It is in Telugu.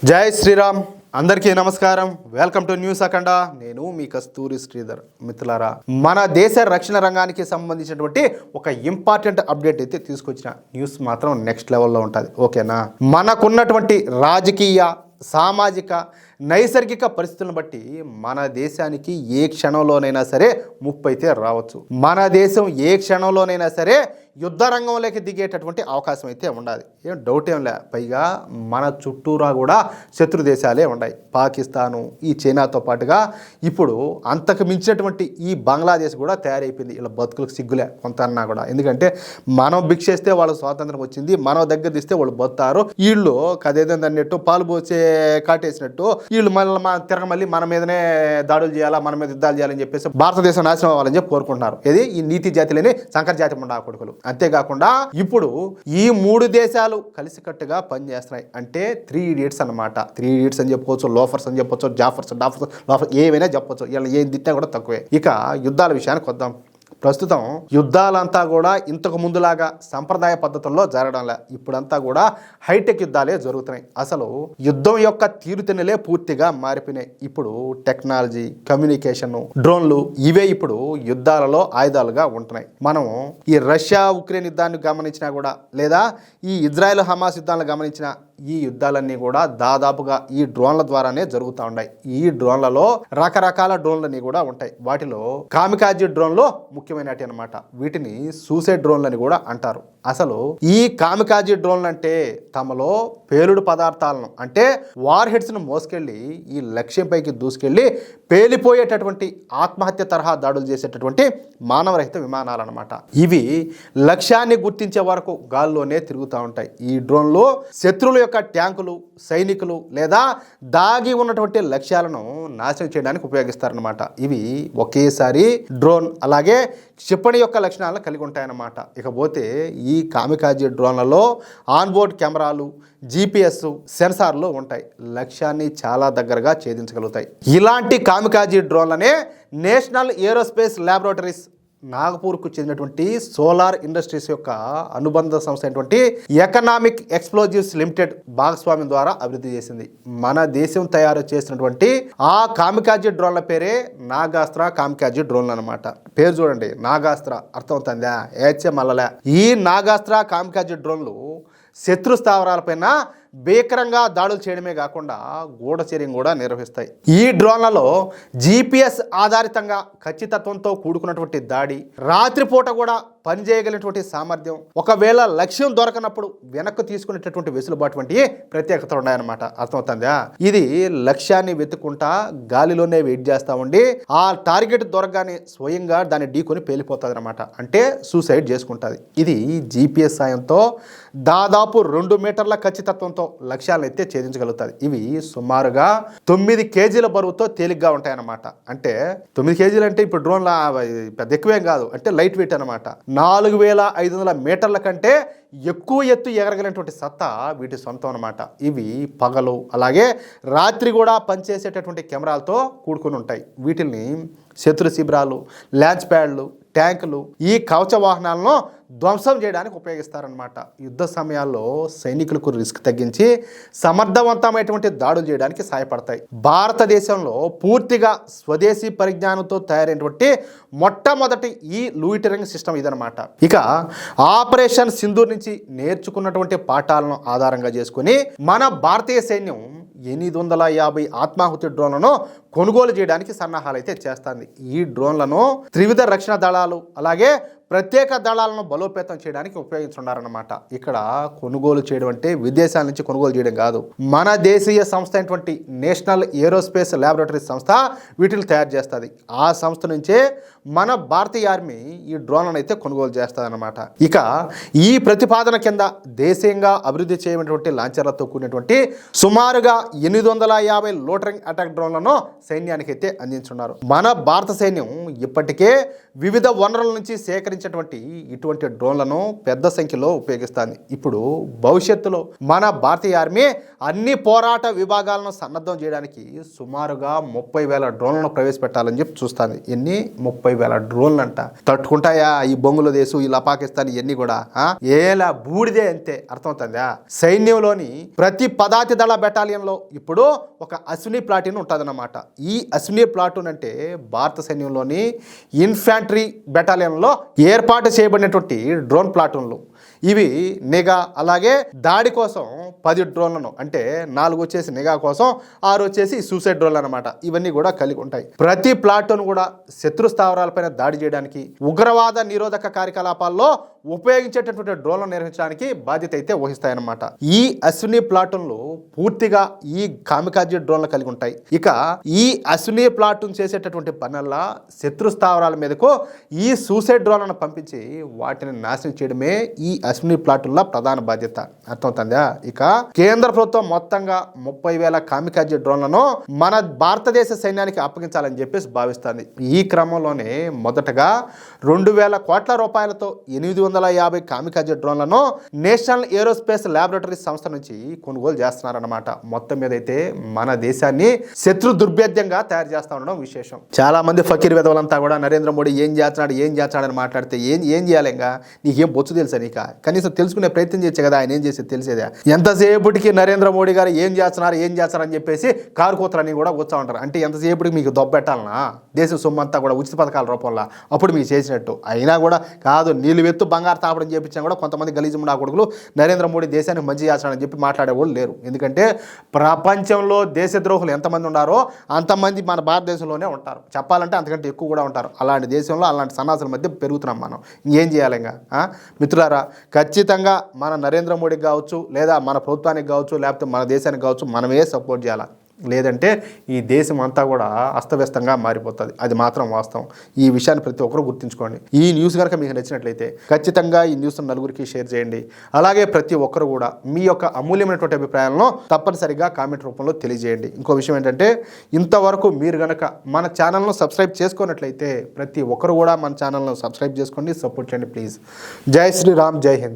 జై శ్రీరామ్. అందరికీ నమస్కారం. వెల్కమ్ టు న్యూస్ అఖండ. నేను మీ కస్తూరి శ్రీధర్. మిత్రులారా, మన దేశ రక్షణ రంగానికి సంబంధించినటువంటి ఒక ఇంపార్టెంట్ అప్డేట్ అయితే తీసుకొచ్చిన న్యూస్ మాత్రం నెక్స్ట్ లెవెల్లో ఉంటుంది. ఓకేనా? మనకున్నటువంటి రాజకీయ, సామాజిక, నైసర్గిక పరిస్థితులను బట్టి మన దేశానికి ఏ క్షణంలోనైనా సరే ముప్పు అయితే రావచ్చు. మన దేశం ఏ క్షణంలోనైనా సరే యుద్ధ రంగంలోకి దిగేటటువంటి అవకాశం అయితే ఉండాలి. ఏం డౌట్ ఏం లే. పైగా మన చుట్టూరా కూడా శత్రు దేశాలే ఉన్నాయి. పాకిస్తాను, ఈ చైనాతో పాటుగా ఇప్పుడు అంతకు మించినటువంటి ఈ బంగ్లాదేశ్ కూడా తయారైపోయింది. ఇలా బతుకులకు సిగ్గులే కొంత అన్నా కూడా. ఎందుకంటే మనం భిక్షేస్తే వాళ్ళకి స్వాతంత్రం వచ్చింది, మనం దగ్గర తీస్తే వాళ్ళు బతుతారు. వీళ్ళు కదేదని అన్నట్టు పాలు పోసే కాటేసినట్టు వీళ్ళు మళ్ళీ మన మీదనే దాడులు చేయాలా, మన మీద యుద్ధాలు చేయాలని చెప్పేసి భారతదేశం నాశనం అవ్వాలని చెప్పి కోరుకుంటున్నారు. ఇది ఈ నీతి జాతి లేని సంకర జాతి ముండా కొడుకులు. అంతేకాకుండా ఇప్పుడు ఈ మూడు దేశాలు కలిసికట్టుగా పనిచేస్తున్నాయి. అంటే 3 ఇడియట్స్ అనమాట. 3 ఇడియట్స్ అని చెప్పుకోవచ్చు, లోఫర్స్ అని చెప్పొచ్చు, జాఫర్స్, లోఫర్స్ ఏమైనా చెప్పొచ్చు. ఇలా ఏం తిట్టినా కూడా తక్కువే. ఇక యుద్ధాల విషయానికి వద్దాం. ప్రస్తుతం యుద్ధాలంతా కూడా ఇంతకు ముందులాగా సంప్రదాయ పద్ధతుల్లో జరగడంలే. ఇప్పుడంతా కూడా హైటెక్ యుద్ధాలే జరుగుతున్నాయి. అసలు యుద్ధం యొక్క తీరుతెన్నులే పూర్తిగా మారిపోయినాయి. ఇప్పుడు టెక్నాలజీ, కమ్యూనికేషన్, డ్రోన్లు ఇవే ఇప్పుడు యుద్ధాలలో ఆయుధాలుగా ఉంటున్నాయి. మనం ఈ రష్యా ఉక్రెయిన్ యుద్ధాన్ని గమనించినా కూడా, లేదా ఈ ఇజ్రాయెల్ హమాస్ యుద్ధాలను గమనించినా, ఈ యుద్ధాలన్నీ కూడా దాదాపుగా ఈ డ్రోన్ల ద్వారానే జరుగుతూ ఉన్నాయి. ఈ డ్రోన్లలో రకరకాల డ్రోన్లన్నీ కూడా ఉంటాయి. వాటిలో కామికాజీ డ్రోన్లు ముఖ్యమైనటి అనమాట. వీటిని సూసైడ్ డ్రోన్లని కూడా అంటారు. అసలు ఈ కామికాజీ డ్రోన్లు అంటే తమలో పేలుడు పదార్థాలను, అంటే వార్ హెడ్స్ను మోసుకెళ్ళి ఈ లక్ష్యంపైకి దూసుకెళ్ళి పేలిపోయేటటువంటి ఆత్మహత్య తరహా దాడులు చేసేటటువంటి మానవరహిత విమానాలు అనమాట. ఇవి లక్ష్యాన్ని గుర్తించే వరకు గాల్లోనే తిరుగుతూ ఉంటాయి. ఈ డ్రోన్లు శత్రువుల యొక్క ట్యాంకులు, సైనికులు లేదా దాగి ఉన్నటువంటి లక్ష్యాలను నాశనం చేయడానికి ఉపయోగిస్తారనమాట. ఇవి ఒకేసారి డ్రోన్ అలాగే క్షిపణి యొక్క లక్షణాలను కలిగి ఉంటాయన్నమాట. ఇకపోతే ఈ కామికాజీ డ్రోన్లలో ఆన్బోర్డ్ కెమెరాలు, GPS సెన్సార్లు ఉంటాయి. లక్ష్యాన్ని చాలా దగ్గరగా ఛేదించగలుగుతాయి. ఇలాంటి కామికాజీ డ్రోన్లనే నేషనల్ ఏరోస్పేస్ ల్యాబొరేటరీస్ నాగపూర్కు చెందినటువంటి సోలార్ ఇండస్ట్రీస్ యొక్క అనుబంధ సంస్థ అయినటువంటి ఎకనామిక్ ఎక్స్ప్లోజివ్స్ లిమిటెడ్ భాగస్వామ్యం ద్వారా అభివృద్ధి చేసింది. మన దేశం తయారు చేసినటువంటి ఆ కామికాజీ డ్రోన్ల పేరే నాగాస్త్ర కామికాజీ డ్రోన్లు అనమాట. పేరు చూడండి, నాగాస్త్ర. అర్థం అవుతుందా? మల్లలే. ఈ నాగాస్త్ర కామికాజీ డ్రోన్లు శత్రు స్థావరాలపైన భీకరంగా దాడులు చేయడమే కాకుండా గూఢచర్యం కూడా నిర్వహిస్తాయి. ఈ డ్రోన్లలో GPS ఆధారితంగా ఖచ్చితత్వంతో కూడుకున్నటువంటి దాడి, రాత్రిపూట కూడా పనిచేయగలిగినటువంటి సామర్థ్యం, ఒకవేళ లక్ష్యం దొరకనప్పుడు వెనక్కు తీసుకునేటటువంటి వెసులుబాటు వంటి ప్రత్యేకతలు ఉన్నాయన్నమాట. అర్థమవుతుందా? ఇది లక్ష్యాన్ని వెతుక్కుంటా గాలిలోనే వెయిట్ చేస్తూ ఉండి ఆ టార్గెట్ దొరకగానే స్వయంగా దాన్ని ఢీకొని పేలిపోతుంది అనమాట. అంటే సూసైడ్ చేసుకుంటుంది. ఇది GPS సాయంతో దాదాపు 2 మీటర్ల ఖచ్చితత్వంతో లక్ష్యాలను అయితే ఛేదించగలుగుతుంది. ఇవి సుమారుగా 9 కేజీల బరువుతో తేలిగ్గా ఉంటాయన్నమాట. అంటే 9 కేజీలు అంటే ఇప్పుడు డ్రోన్ల పెద్ద ఎక్కువేం కాదు, అంటే లైట్ వెయిట్ అనమాట. 4500 మీటర్ల కంటే ఎక్కువ ఎత్తు ఎగరగలిగినటువంటి సత్తా వీటి సొంతం అనమాట. ఇవి పగలు అలాగే రాత్రి కూడా పనిచేసేటటువంటి కెమెరాలతో కూడుకుని ఉంటాయి. వీటిని శత్రు శిబిరాలు, లాంచ్ ప్యాడ్లు, ట్యాంకులు, ఈ కవచ వాహనాలను ధ్వంసం చేయడానికి ఉపయోగిస్తారనమాట. యుద్ధ సమయాల్లో సైనికులకు రిస్క్ తగ్గించి సమర్థవంతమైనటువంటి దాడులు చేయడానికి సహాయపడతాయి. భారతదేశంలో పూర్తిగా స్వదేశీ పరిజ్ఞానంతో తయారైనటువంటి మొట్టమొదటి ఈ లూయిటరింగ్ సిస్టమ్ ఇదనమాట. ఇక ఆపరేషన్ సింధూర్ నుంచి నేర్చుకున్నటువంటి పాఠాలను ఆధారంగా చేసుకుని మన భారతీయ సైన్యం 850 ఆత్మాహుతి డ్రోన్లను కొనుగోలు చేయడానికి సన్నాహాలు అయితే చేస్తుంది. ఈ డ్రోన్లను త్రివిధ రక్షణ దళాలు అలాగే ప్రత్యేక దళాలను బలోపేతం చేయడానికి ఉపయోగించున్నారన్నమాట. ఇక్కడ కొనుగోలు చేయడం అంటే విదేశాల నుంచి కొనుగోలు చేయడం కాదు. మన దేశీయ సంస్థ అయినటువంటి నేషనల్ ఏరోస్పేస్ ల్యాబొరేటరీస్ సంస్థ వీటిని తయారు చేస్తుంది. ఆ సంస్థ నుంచే మన భారతీయ ఆర్మీ ఈ డ్రోన్లను అయితే కొనుగోలు చేస్తుంది అనమాట. ఇక ఈ ప్రతిపాదన కింద దేశీయంగా అభివృద్ధి చేయనటువంటి లాంచర్లతో కూడినటువంటి సుమారుగా 850 లోటరింగ్ అటాక్ డ్రోన్లను సైన్యానికి అయితే అందించున్నారు. మన భారత సైన్యం ఇప్పటికే వివిధ వనరుల నుంచి సేకరించి సేకరించేటువంటి ఇటువంటి డ్రోన్లను పెద్ద సంఖ్యలో ఉపయోగిస్తుంది. ఇప్పుడు భవిష్యత్తులో మన భారతీయ ఆర్మీ అన్ని పోరాట విభాగాలను సన్నద్ధం చేయడానికి సుమారుగా 30,000 డ్రోన్లను ప్రవేశపెట్టాలని చెప్పి చూస్తుంది. ఎన్ని 30,000 డ్రోన్లు అంట. తట్టుకుంటాయా ఈ బంగ్లాదేశ్, ఇలా పాకిస్తాన్ ఇవన్నీ కూడా ఏలా బూడిదే అంతే. అర్థమవుతుందా? సైన్యంలోని ప్రతి పదాతి దళ బెటాలియన్లో ఇప్పుడు ఒక అశ్విని ప్లాటూన్ ఉంటుందన్నమాట. ఈ అశ్విని ప్లాటూన్ అంటే భారత సైన్యంలోని ఇన్ఫాంట్రీ బెటాలియన్లో ఏర్పాటు చేయబడినటువంటి డ్రోన్ ప్లాటూన్లు. ఇవి నిఘా, అలాగే దాడి కోసం 10 డ్రోన్లను, అంటే 4 వచ్చేసి నిఘా కోసం, 6 వచ్చేసి సూసైడ్ డ్రోన్లు అనమాట. ఇవన్నీ కూడా కలిగి ఉంటాయి. ప్రతి ప్లాటూన్ కూడా శత్రు స్థావరాలపైన దాడి చేయడానికి, ఉగ్రవాద నిరోధక కార్యకలాపాల్లో ఉపయోగించేటటువంటి డ్రోన్లను నిర్వహించడానికి బాధ్యత అయితే వహిస్తాయన్నమాట. ఈ అశ్విని ప్లాటూన్లు పూర్తిగా ఈ కామికాజీ డ్రోన్లు కలిగి ఉంటాయి. ఇక ఈ అశ్విని ప్లాటూన్ చేసేటటువంటి పనుల్లో శత్రు స్థావరాల మీదకు ఈ సూసైడ్ డ్రోన్లను పంపించి వాటిని నాశనం చేయడమే ఈ అశ్విని ప్లాటూన్ల ప్రధాన బాధ్యత. అర్థమవుతుందా? ఇక కేంద్ర ప్రభుత్వం మొత్తంగా 30,000 కామికాజీ డ్రోన్లను మన భారతదేశ సైన్యానికి అప్పగించాలని చెప్పేసి భావిస్తుంది. ఈ క్రమంలోనే మొదటగా 2,000 కోట్ల రూపాయలతో 850 కామికాజీ డ్రోన్లను నేషనల్ ఏరోస్పేస్ ల్యాబొరేటరీ సంస్థ నుంచి కొనుగోలు చేస్తున్నారన్నమాట. మొత్తం మీద అయితే మన దేశాన్ని శత్రు దుర్భేద్యంగా తయారు చేస్తా ఉండడం విశేషం. చాలా మంది ఫకీర్ విధవులంతా కూడా నరేంద్ర మోడీ ఏం చేస్తున్నాడని మాట్లాడితే ఏం చేయాలి, ఇంకా నీకేం బొచ్చు తెలుసా? నీక కనీసం తెలుసుకునే ప్రయత్నం చేయొచ్చు కదా. ఆయన ఏం చేసేది తెలిసేదా? ఎంతసేపటికి నరేంద్ర మోడీ గారు ఏం చేస్తున్నారని చెప్పేసి కారు కూతురని కూడా కూర్చో ఉంటారు. అంటే ఎంతసేపటికి మీకు దొబ్బెట్టాలనా దేశం సొమ్మంతా కూడా ఉచిత పథకాల రూపంలో అప్పుడు మీకు చేసినట్టు. అయినా కూడా కాదు, నీళ్ళు వెత్తు బంగారు తాపడం చేయించినా కూడా కొంతమంది గలీజుముడా కొడుకులు నరేంద్ర మోడీ దేశానికి మంచి చేస్తాడని చెప్పి మాట్లాడేవాళ్ళు లేరు. ఎందుకంటే ప్రపంచంలో దేశద్రోహులు ఎంతమంది ఉన్నారో అంతమంది మన భారతదేశంలోనే ఉంటారు. చెప్పాలంటే అంతకంటే ఎక్కువ కూడా ఉంటారు. అలాంటి దేశంలో అలాంటి సన్నాసుల మధ్య పెరుగుతున్నాం మనం. ఇంకేం చేయాలి ఇంకా? మిత్రులారా, ఖచ్చితంగా మన నరేంద్ర మోడీకి కావచ్చు, లేదా మన ప్రభుత్వానికి కావచ్చు, లేకపోతే మన దేశానికి కావచ్చు, మనమే సపోర్ట్ చేయాలి. లేదంటే ఈ దేశం అంతా కూడా అస్తవ్యస్తంగా మారిపోతుంది. అది మాత్రం వాస్తవం. ఈ విషయాన్ని ప్రతి ఒక్కరూ గుర్తుంచుకోండి. ఈ న్యూస్ కనుక మీకు నచ్చినట్లయితే ఖచ్చితంగా ఈ న్యూస్ నలుగురికి షేర్ చేయండి. అలాగే ప్రతి ఒక్కరు కూడా మీ యొక్క అమూల్యమైనటువంటి అభిప్రాయాలను తప్పనిసరిగా కామెంట్ రూపంలో తెలియజేయండి. ఇంకో విషయం ఏంటంటే, ఇంతవరకు మీరు కనుక మన ఛానల్ను సబ్స్క్రైబ్ చేసుకున్నట్లయితే ప్రతి ఒక్కరు కూడా మన ఛానల్ను సబ్స్క్రైబ్ చేసుకోండి, సపోర్ట్ చేయండి ప్లీజ్. జై శ్రీరామ్, జై హింద్.